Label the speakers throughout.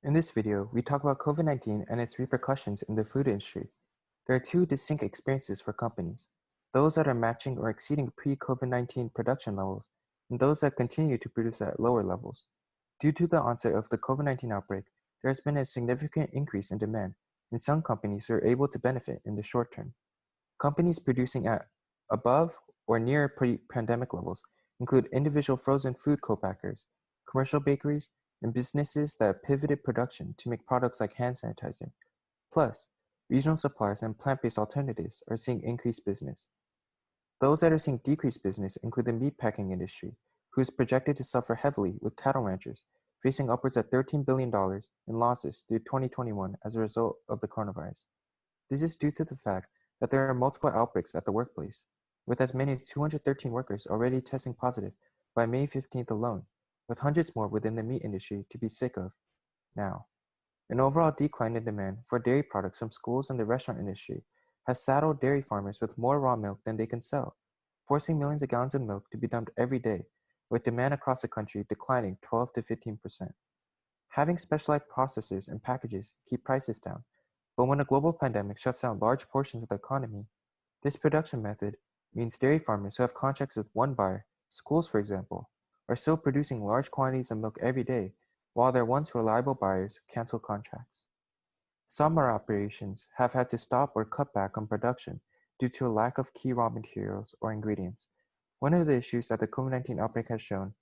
Speaker 1: In this video, we talk about COVID-19 and its repercussions in the food industry. There are two distinct experiences for companies, those that are matching or exceeding pre-COVID-19 production levels, and those that continue to produce at lower levels. Due to the onset of the COVID-19 outbreak, there has been a significant increase in demand, and some companies are able to benefit in the short term. Companies producing at above or near pre-pandemic levels include individual frozen food co-packers, commercial bakeries, and businesses that pivoted production to make products like hand sanitizer. Plus, regional suppliers and plant-based alternatives are seeing increased business. Those that are seeing decreased business include the meatpacking industry, who is projected to suffer heavily with cattle ranchers facing upwards of $13 billion in losses through 2021 as a result of the coronavirus. This is due to the fact that there are multiple outbreaks at the workplace, with as many as 213 workers already testing positive by May 15th alone, with hundreds more within the meat industry to be sick of now. An overall decline in demand for dairy products from schools and the restaurant industry has saddled dairy farmers with more raw milk than they can sell, forcing millions of gallons of milk to be dumped every day, with demand across the country declining 12 to 15%. Having specialized processors and packages keep prices down, but when a global pandemic shuts down large portions of the economy, this production method means dairy farmers who have contracts with one buyer, schools for example, are still producing large quantities of milk every day, while their once reliable buyers cancel contracts. Some operations have had to stop or cut back on production due to a lack of key raw materials or ingredients. One of the issues that the COVID-19 outbreak has shown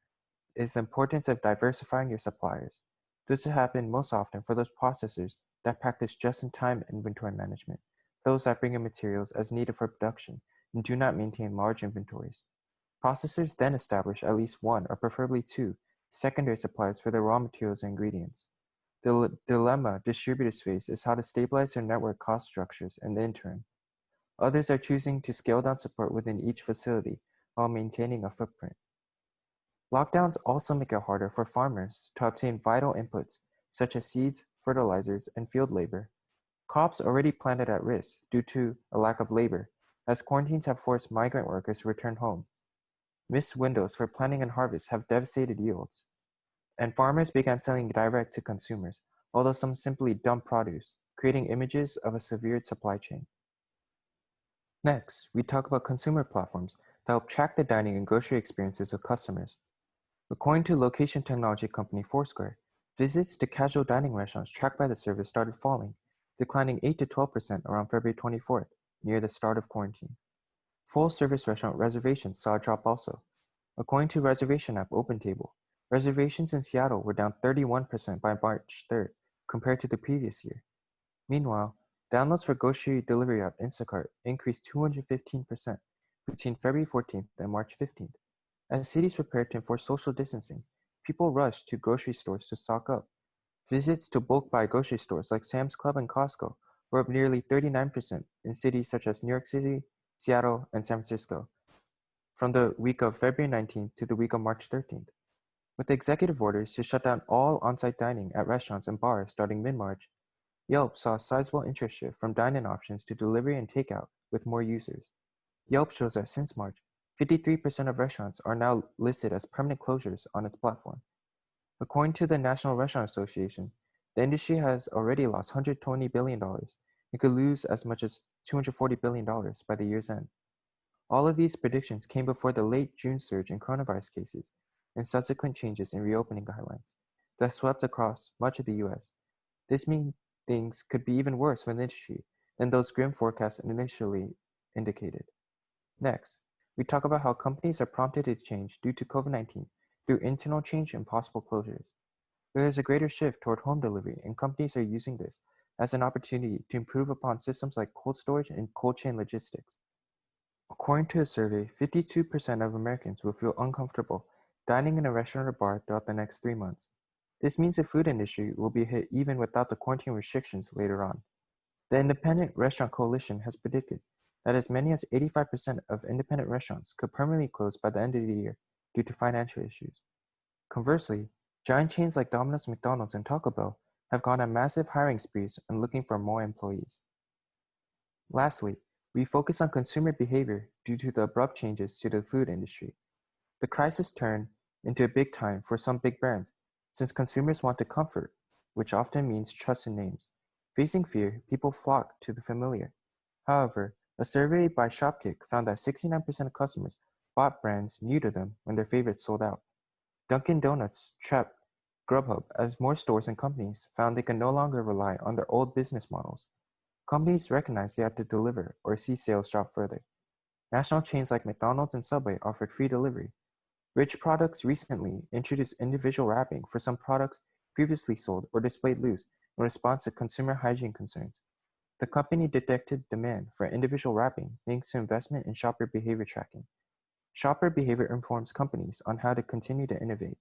Speaker 1: is the importance of diversifying your suppliers. This has happened most often for those processors that practice just-in-time inventory management, those that bring in materials as needed for production and do not maintain large inventories. Processors then establish at least one, or preferably two, secondary suppliers for their raw materials and ingredients. The dilemma distributors face is how to stabilize their network cost structures in the interim. Others are choosing to scale down support within each facility while maintaining a footprint. Lockdowns also make it harder for farmers to obtain vital inputs such as seeds, fertilizers, and field labor. Crops already planted at risk due to a lack of labor, as quarantines have forced migrant workers to return home. Missed windows for planting and harvest have devastated yields, and farmers began selling direct to consumers, although some simply dumped produce, creating images of a severed supply chain. Next, we talk about consumer platforms that help track the dining and grocery experiences of customers. According to location technology company Foursquare, visits to casual dining restaurants tracked by the service started falling, declining 8 to 12% around February 24th, near the start of quarantine. Full-service restaurant reservations saw a drop also. According to reservation app OpenTable, reservations in Seattle were down 31% by March 3rd compared to the previous year. Meanwhile, downloads for grocery delivery app Instacart increased 215% between February 14th and March 15th. As cities prepared to enforce social distancing, people rushed to grocery stores to stock up. Visits to bulk buy grocery stores like Sam's Club and Costco were up nearly 39% in cities such as New York City, Seattle, and San Francisco, from the week of February 19th to the week of March 13th. With executive orders to shut down all on-site dining at restaurants and bars starting mid-March, Yelp saw a sizable interest shift from dine-in options to delivery and takeout with more users. Yelp shows that since March, 53% of restaurants are now listed as permanent closures on its platform. According to the National Restaurant Association, the industry has already lost $120 billion and could lose as much as $240 billion by the year's end. All of these predictions came before the late June surge in coronavirus cases and subsequent changes in reopening guidelines that swept across much of the US. This means things could be even worse for the industry than those grim forecasts initially indicated. Next, we talk about how companies are prompted to change due to COVID-19 through internal change and possible closures. There is a greater shift toward home delivery, and companies are using this as an opportunity to improve upon systems like cold storage and cold chain logistics. According to a survey, 52% of Americans will feel uncomfortable dining in a restaurant or bar throughout the next 3 months. This means the food industry will be hit even without the quarantine restrictions later on. The Independent Restaurant Coalition has predicted that as many as 85% of independent restaurants could permanently close by the end of the year due to financial issues. Conversely, giant chains like Domino's, McDonald's, and Taco Bell have gone on massive hiring sprees and looking for more employees. Lastly, we focus on consumer behavior due to the abrupt changes to the food industry. The crisis turned into a big time for some big brands, since consumers wanted comfort, which often means trusted names. Facing fear, people flock to the familiar. However, a survey by Shopkick found that 69% of customers bought brands new to them when their favorites sold out. Dunkin' Donuts trapped Grubhub as more stores and companies found they could no longer rely on their old business models. Companies recognized they had to deliver or see sales drop further. National chains like McDonald's and Subway offered free delivery. Rich Products recently introduced individual wrapping for some products previously sold or displayed loose in response to consumer hygiene concerns. The company detected demand for individual wrapping thanks to investment in shopper behavior tracking. Shopper behavior informs companies on how to continue to innovate.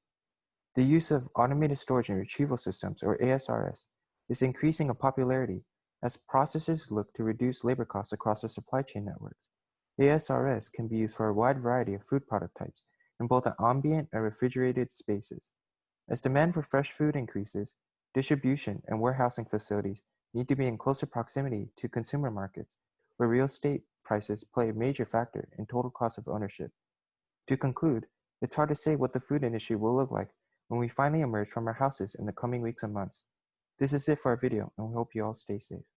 Speaker 1: The use of automated storage and retrieval systems, or ASRS, is increasing in popularity as processors look to reduce labor costs across their supply chain networks. ASRS can be used for a wide variety of food product types in both the ambient and refrigerated spaces. As demand for fresh food increases, distribution and warehousing facilities need to be in closer proximity to consumer markets, where real estate prices play a major factor in total cost of ownership. To conclude, it's hard to say what the food industry will look like when we finally emerge from our houses in the coming weeks and months. This is it for our video, and we hope you all stay safe.